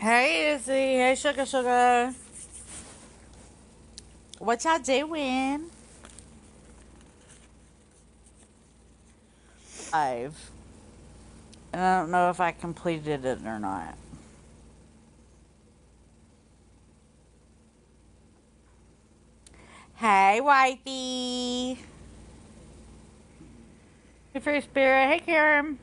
Hey Izzy, hey Sugar Sugar. What y'all doing? Live. And I don't know if I completed it or not. Hey Wifey. Hey Free Spirit. Hey Karen.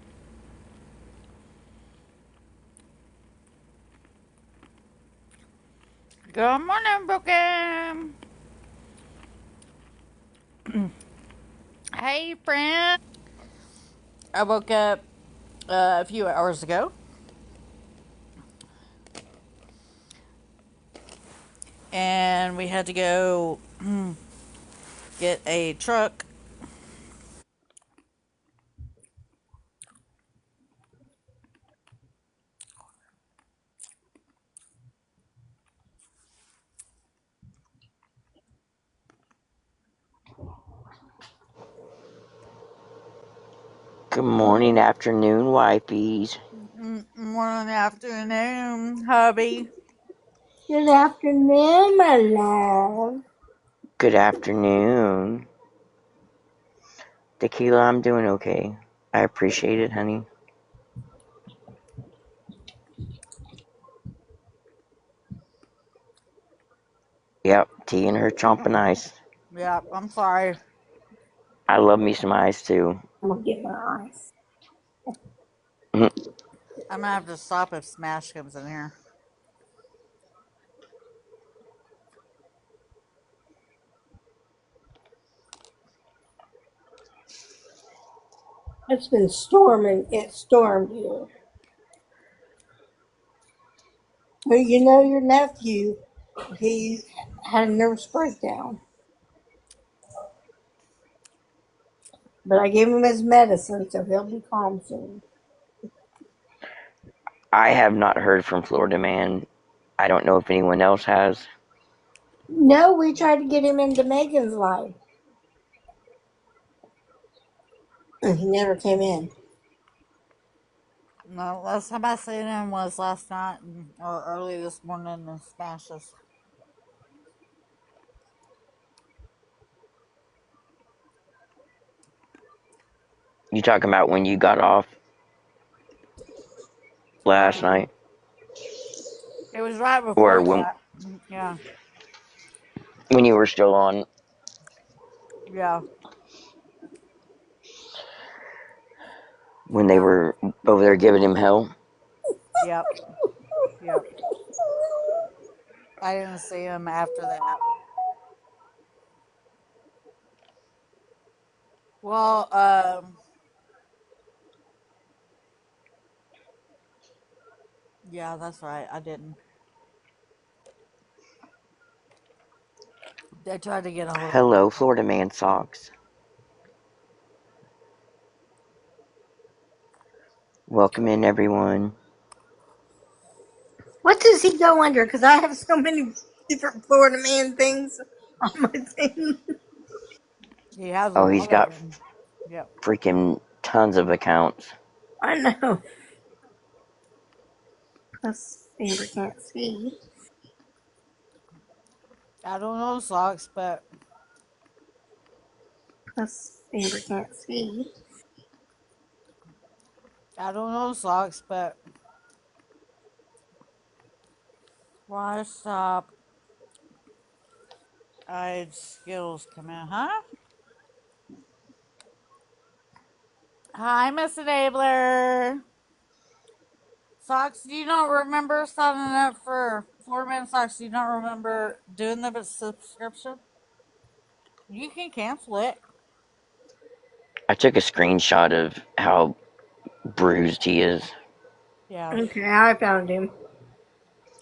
Good morning, Brooklyn. Hey friend. I woke up a few hours ago and we had to go get a truck. Good morning, afternoon, wipies. Morning, afternoon, hubby. Good afternoon, my love. Good afternoon. Tequila, I'm doing okay. I appreciate it, honey. Yep, tea and her chomping ice. Yeah, I'm sorry. I love me some ice too. I'm gonna get my eyes. I'm gonna have to stop if Smash comes in here. It's been storming. It stormed here. But you know your nephew, he had a nervous breakdown. But I gave him his medicine, so he'll be calm soon. I have not heard from Florida Man. I don't know if anyone else has. No, we tried to get him into Megan's life. And he never came in. No, last time I seen him was last night or early this morning in Smashes. You talking about when you got off last Yeah. night? It was right Or before when that. Yeah. when you were still on? Yeah. When they Yeah. were over there giving him hell? Yep. Yep. I didn't see him after that. Well, yeah, that's right. I didn't. They tried to get a hold of me. Hello, Florida Man socks. Welcome in, everyone. What does he go under? Because I have so many different Florida man things on my thing. He has a Oh, he's lot of got them. Yep. freaking tons of accounts. I know. Plus, Amber can't see. I don't know socks, but Plus, Amber can't see. I don't know socks, but why stop? I had skills come in, huh? Hi, Miss Enabler. Socks, do you not remember signing up for Four-Man Socks? Do you not remember doing the subscription? You can cancel it. I took a screenshot of how bruised he is. Yeah. Okay, I found him.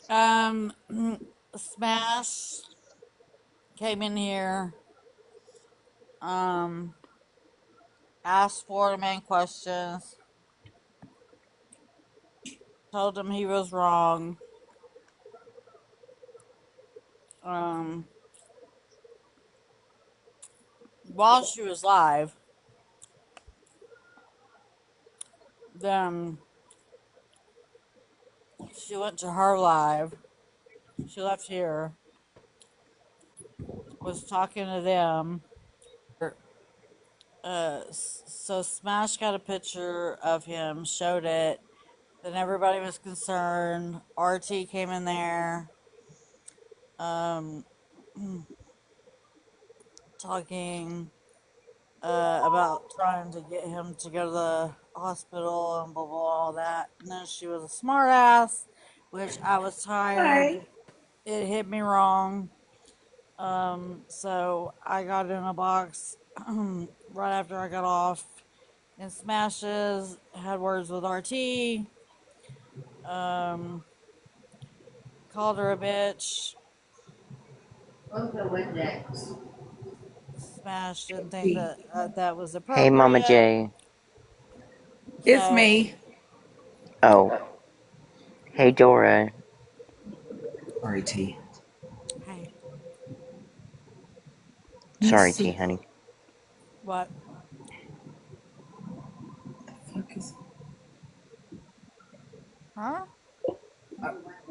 Um, Smash came in here, um, asked Four-Man questions, told him he was wrong. Um, while she was live, then She went to her live. She left here. Was talking to them. So Smash got a picture of him, showed it. Then everybody was concerned. RT came in there, um, talking about trying to get him to go to the hospital and blah blah all that. And then she was a smart ass, which I was tired. Hi. It hit me wrong. So I got in a box right after I got off, and Smashes had words with RT. Called her a bitch. Smash didn't think that that was Hey, Mama appropriate. J. It's So, me. Oh, hey, Dora. Sorry, T. hey, Let's Sorry, see. T, honey. what? Huh?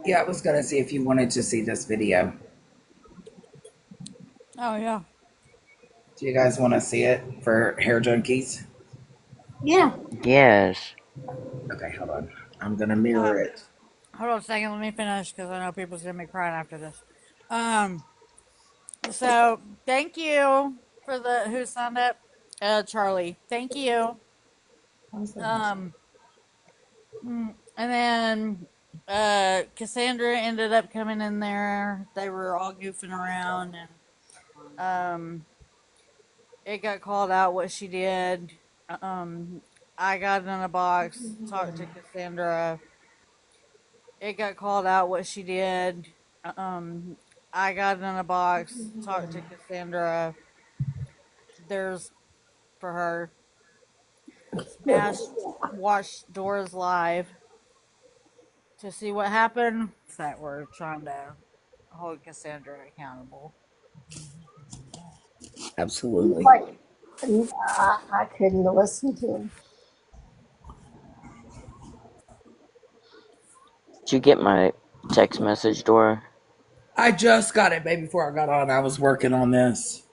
Yeah, I was gonna see if you wanted to see this video. Oh yeah. Do you guys want to see it for Hair Junkies? Yeah. Yes. Okay, hold on. I'm gonna mirror it. Hold on a second. Let me finish because I know people's gonna be crying after this. Um. So thank you for the who signed up, Charlie. Thank you. Um. And then Cassandra ended up coming in there. They were all goofing around, and it got called out what she did. Um, I got in a box, talked to Cassandra. It got called out what she did. Um, I got in a box, talked to Cassandra. There's for her. Smash watched Dora's live to see what happened. That we're trying to hold Cassandra accountable. Absolutely. Like, I couldn't listen to him. Did you get my text message, Dora? I just got it, baby. Before I got on, I was working on this.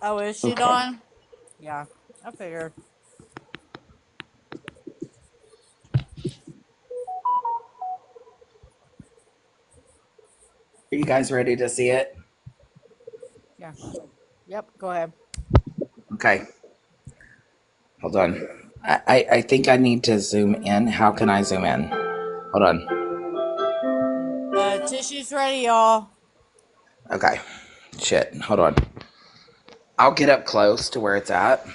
Oh, is she Okay. Dawn? Yeah, I figured. Are you guys ready to see it? Yeah. Yep. Go ahead. Okay. Hold on. I think I need to zoom in. How can I zoom in? Hold on. Tissue's ready, y'all. Okay. Shit. Hold on. I'll get up close to where it's at.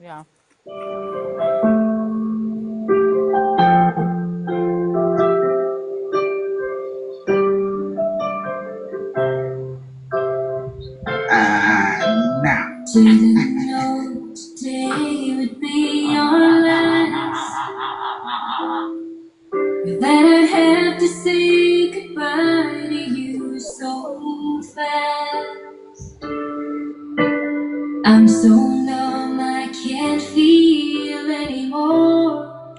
Yeah. Now. Didn't know today would be your last. That I have to say goodbye to you so fast. I'm so numb I can't feel anymore.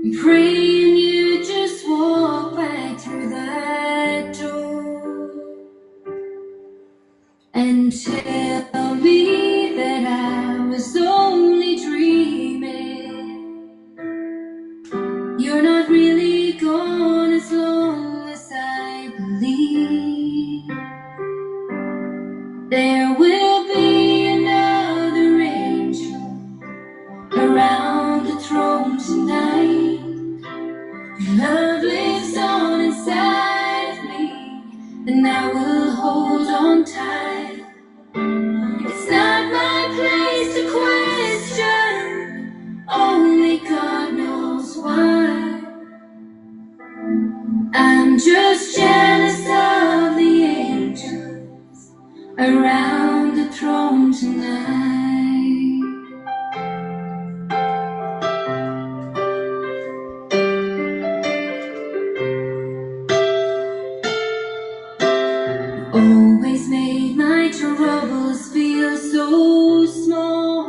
I'm praying you just walk right through that door and tell me that I was only dreaming. You're not really gone as long as I believe. There will be another angel around the throne tonight. Your love lives on inside of me, and I will hold on tight. It's not my place to question, only God knows why. I'm just jealous of the angels around the throne tonight. Always made my troubles feel so small.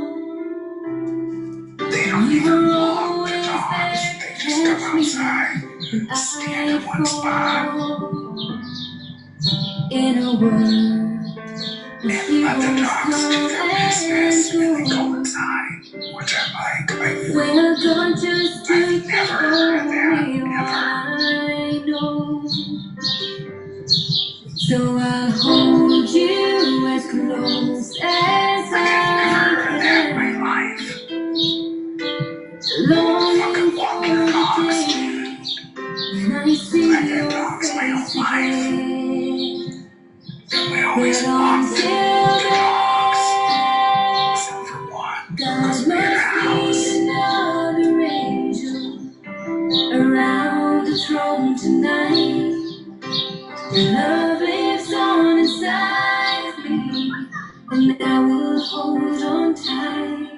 You were always there to catch I fall in a world of heroes come and go. Well, God just took me all I know. So I'll hold you as close as I can. Longing for the day when I see your face again. But until then, God must be another angel around the throne tonight. Your love lives on inside of me, and I will hold on tight.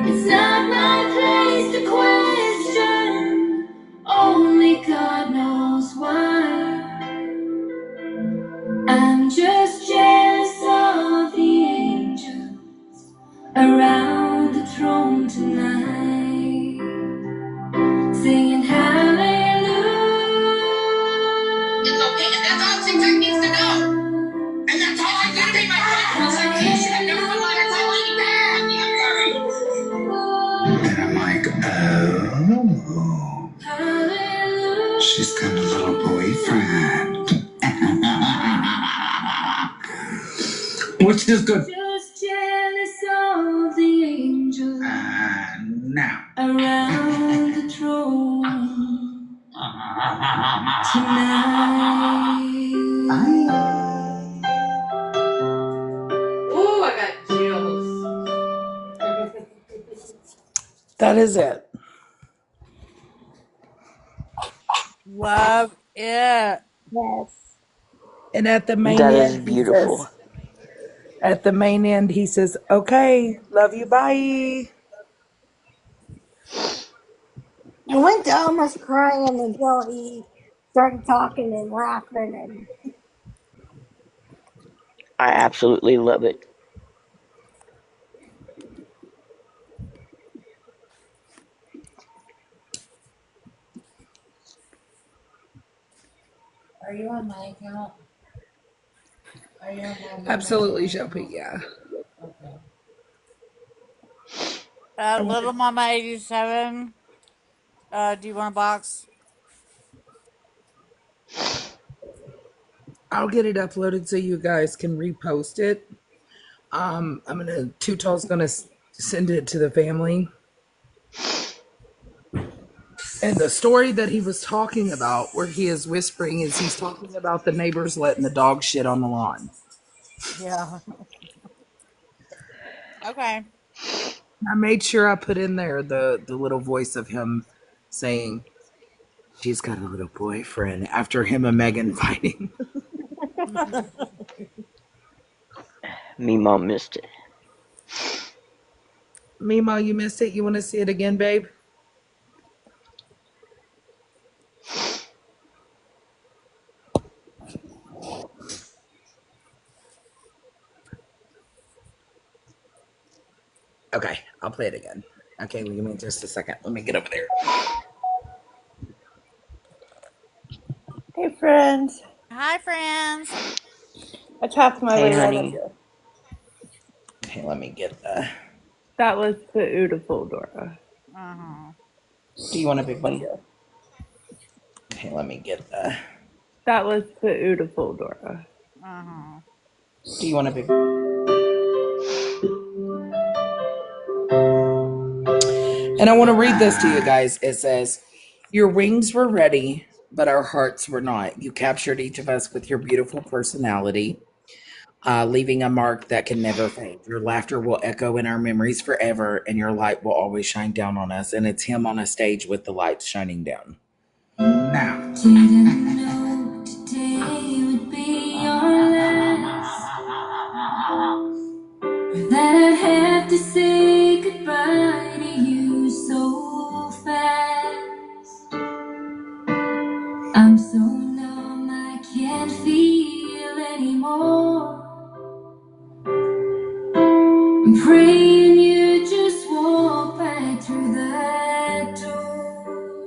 It's not my place to question, only God knows why. I'm just jealous of the angel around the throne tonight, singing hallelujah. It's okay, and that's all TikTok needs to know. And that's all I gotta be my friend. You should have never realized that's all I had. And I'm like, oh, she's got a little boyfriend. Which is good. Just jealous of the angel. Now. Around the throne. Tonight. Oh, I got chills. That is it. Love it. Yes. And at the main That is end, beautiful. he says, okay, love you, bye. I went to almost crying until he started talking and laughing and I absolutely love it. Are you on my account? Are you on my Absolutely, Shelby, yeah. Okay. Little Mama 87. Do you want a box? I'll get it uploaded so you guys can repost it. Tutal's gonna send it to the family. And the story that he was talking about, where he is whispering, is he's talking about the neighbors letting the dog shit on the lawn. Yeah. Okay. I made sure I put in there the little voice of him saying, she's got a little boyfriend after him and Megan fighting. Me mom missed it. Meemaw, you missed it? You want to see it again, babe? Okay, I'll play it again. Okay, give me just a second. Let me get over there. Hey, friends. Hi, friends. I tapped my Hey, way right up honey. here. Okay, let me get That was beautiful, Dora. Uh-huh. do you want a big Thank one? you. Okay, let me get That was beautiful, Dora. Uh-huh. do you want a big And I want to read this to you guys. It says, your wings were ready, but our hearts were not. You captured each of us with your beautiful personality, leaving a mark that can never fade. Your laughter will echo in our memories forever, and your light will always shine down on us. And it's him on a stage with the lights shining down. Now. Didn't know today would be your last, or that I'd have to say goodbye to you so fast. I'm so numb I can't feel anymore. I'm praying you just walk right through that door.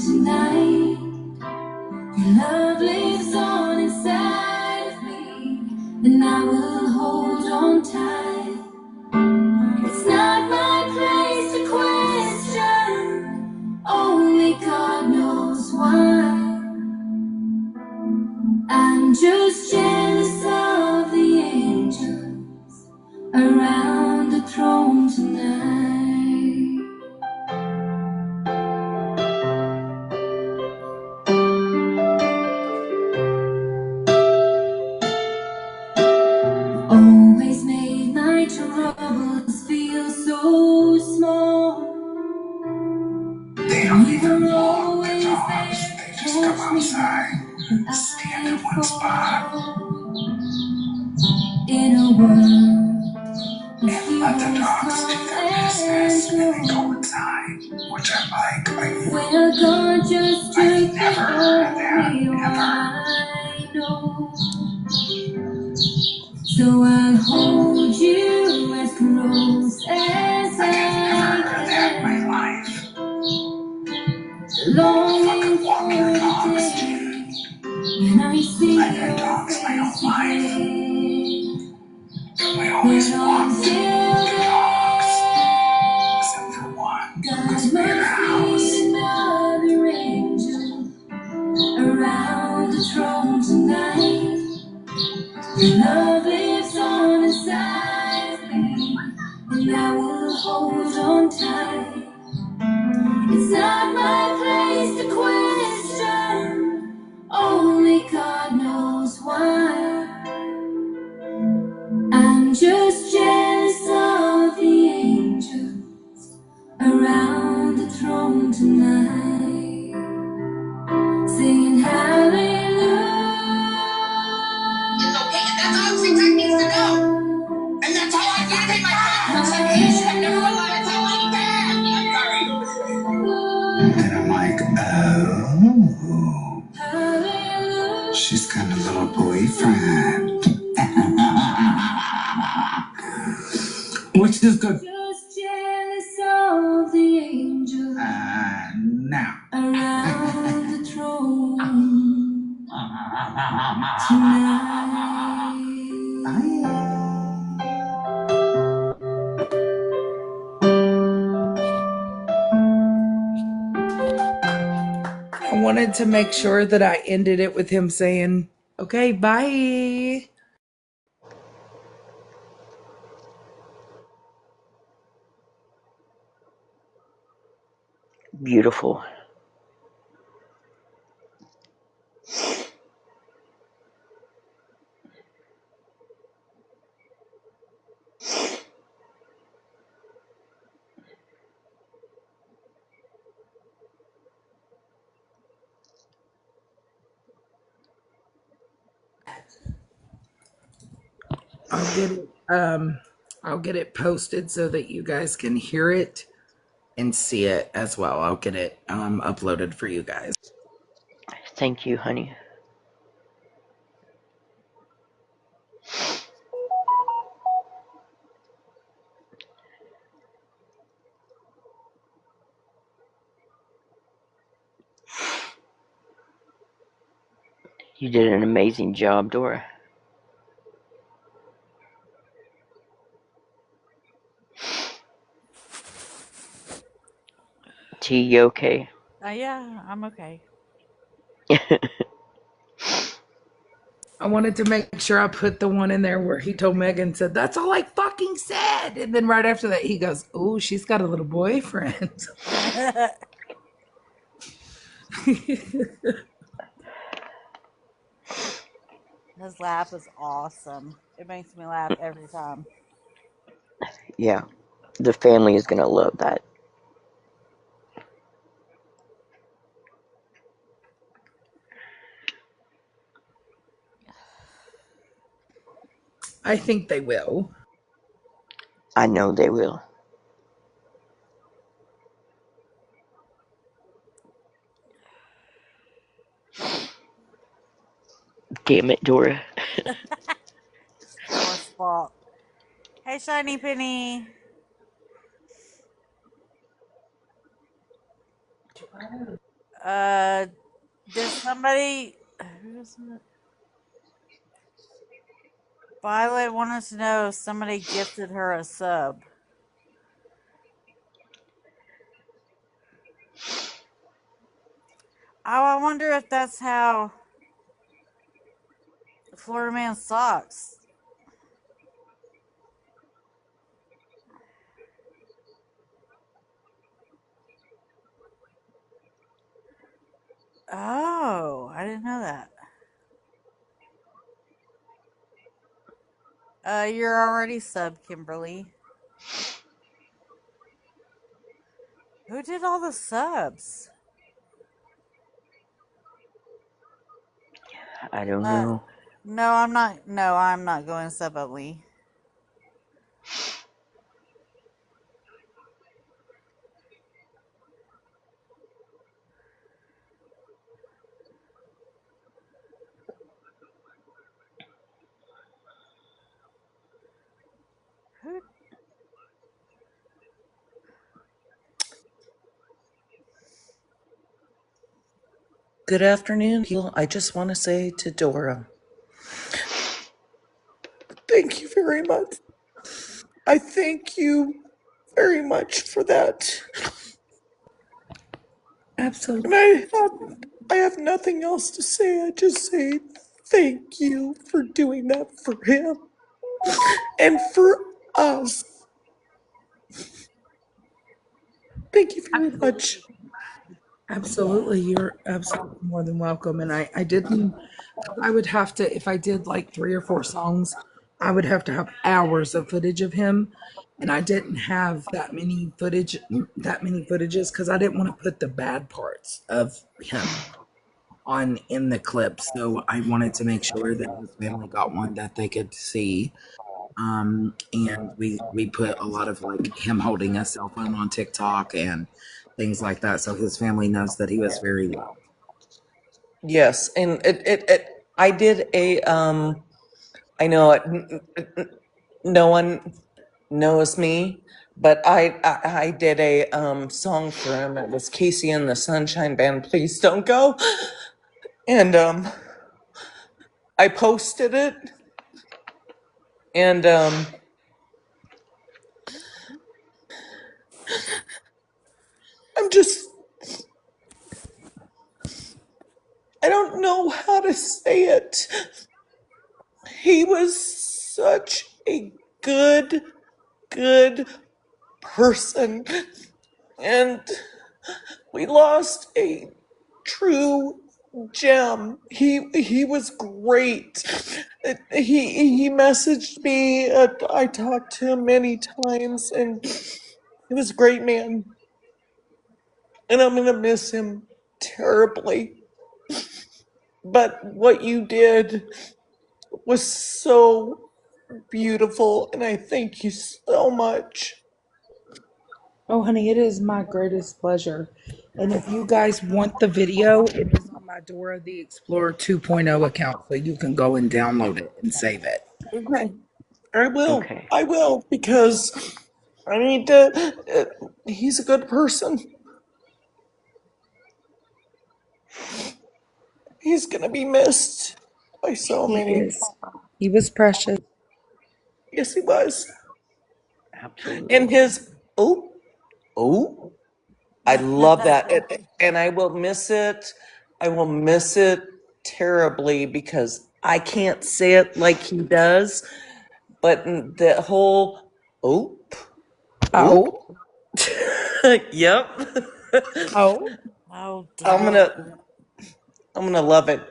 tonight. Your love lives on inside of me, and I will hold on tight. It's not my place to question, only God knows why. I'm just jealous of the angels around the throne tonight. Always made my troubles feel so small. They don't even You're walk the always dogs. there They to just come catch me outside when and stand I in one spot fall. In a world of and let the heroes dogs do come their and business and then go go, inside, which I'm like, where God just I've took me never heard for that, me, all ever. I know. So I'll hold you as close as Like I've never I heard that in my can, life. longing Fucking for walk your the dogs, day dude. when I see I've had your dogs my face whole life. again. We always But walked until the dogs, except then, for one, God because we had a must house. be another angel around the throne tonight. Your love lives on inside of me, and I will hold on tight. It's not my place to question, only God knows why. I'm just jealous of the angels around the throne tonight, singing hallelujah. It's okay, and that's all Satan needs to know. And that's all I got in my head. You should have never allowed it to like that. I'm sorry. And I'm like, oh, she's got a little boyfriend. Which is good. Just jealous of the angel Now. around the throne tonight. I wanted to make sure that I ended it with him saying, okay, bye. Beautiful. I'll get it I'll get it posted so that you guys can hear it and see it as well. I'll get it uploaded for you guys. Thank you, honey. You did an amazing job, Dora. T, you okay? Yeah, I'm okay. I wanted to make sure I put the one in there where he told Megan, said, that's all I fucking said. And then right after that, he goes, oh, she's got a little boyfriend. His laugh is awesome. It makes me laugh every time. Yeah, the family is gonna love that. I think they will. I know they will. Damn it, Dora. It's Dora's fault. Hey, Shiny Penny. Did somebody? Who's it? Violet wanted to know if somebody gifted her a sub. Oh, I wonder if that's how Florida Man socks. Oh, I didn't know that. You're already sub, Kimberly. Who did all the subs? I don't Uh, know. no, I'm not. No, I'm not going sub only. Who? Good afternoon. I just want to say to Dora, thank you very much. I thank you very much for that. Absolutely. And I have nothing else to say. I just say thank you for doing that for him and for us. Thank you very much. Absolutely. You're absolutely more than welcome. And I didn't, I would have to, if I did like 3 or 4 songs, I would have to have hours of footage of him. And I didn't have that many footages because I didn't want to put the bad parts of him on in the clip. So I wanted to make sure that his family got one that they could see. And we put a lot of like him holding a cell phone on TikTok and things like that, so his family knows that he was very loved. Yes, and I did I know no one knows me, but I did a song for him. It was Casey and the Sunshine Band. Please don't go. And I posted it, and I'm just I don't know how to say it. He was such a good person, and we lost a true gem. He was great. He messaged me. I talked to him many times, and he was a great man. And I'm gonna miss him terribly. But what you did was so beautiful, and I thank you so much. Oh, honey, it is my greatest pleasure. And if you guys want the video, it is on my Dora the Explorer 2.0 account, so you can go and download it and save it. Okay, I will. Okay. I will because I need to. He's a good person. He's gonna be missed by so He many. is. He was precious. Yes, he was. And Absolutely. his oh, I love that, and I will miss it. I will miss it terribly because I can't say it like he does. But the whole Oh, oop, yep. oh. Oh, I'm damn. gonna I'm gonna love it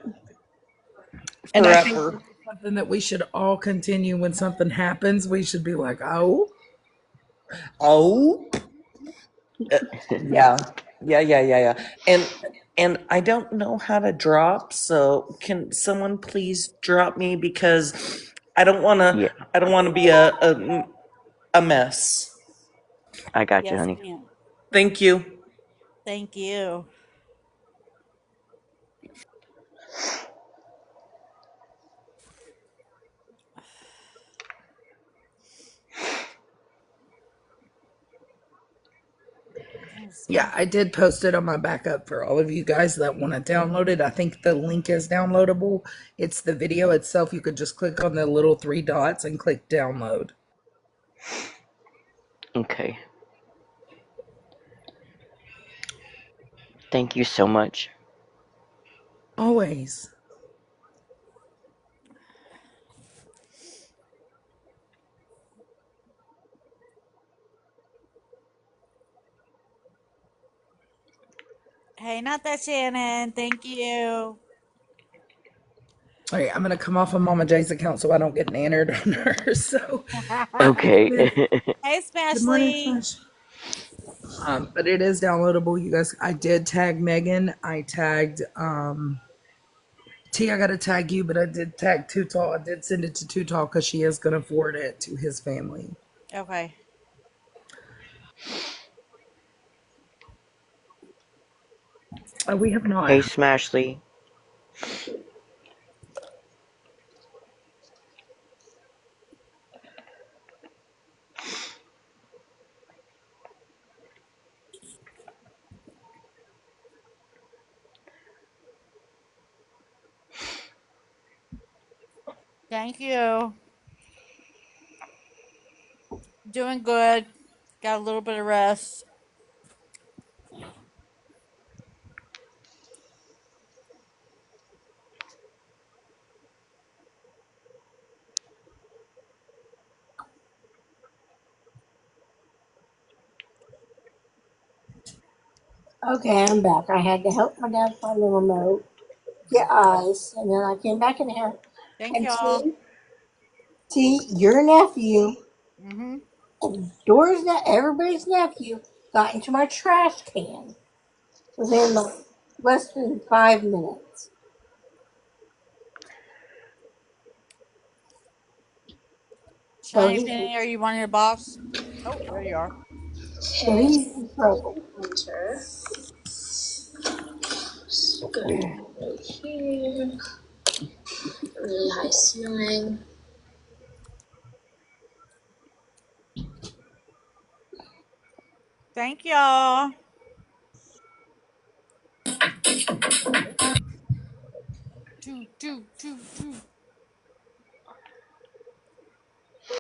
And I think forever. this is something that we should all continue when something happens. We should be like, oh, Oh, yeah, yeah. And I don't know how to drop, so can someone please drop me because Yeah, I don't want to be a mess. I got you, Yes, honey. ma'am. Thank you. Thank you. Yeah, I did post it on my backup for all of you guys that want to download it. I think the link is downloadable. It's the video itself. You could just click on the little three dots and click download. Okay. Thank you so much. Always. Hey, not that Shannon. Thank you. All right, I'm gonna come off of Mama J's account so I don't get nannered on her. So, Okay. Hey, good morning, Smashley. Smash. But it is downloadable, you guys. I did tag Megan. I tagged T. I gotta tag you, but I did tag Too Tall. I did send it to Too Tall because she is gonna forward it to his family. Okay. We have Hey, not. Smashley. Thank you. Doing good. Got a little bit of rest. Okay, I'm back. I had to help my dad find the remote, get ice, and then I came back in here. Thank And y'all. Your nephew, Mm-hmm. and everybody's nephew, got into my trash can within like less than 5 minutes. So Shiny Penny, are you wanting a box? Oh, there you are. he's in trouble. Winter. Good right here. Really high ceiling. Thank y'all. Two, two, two, two.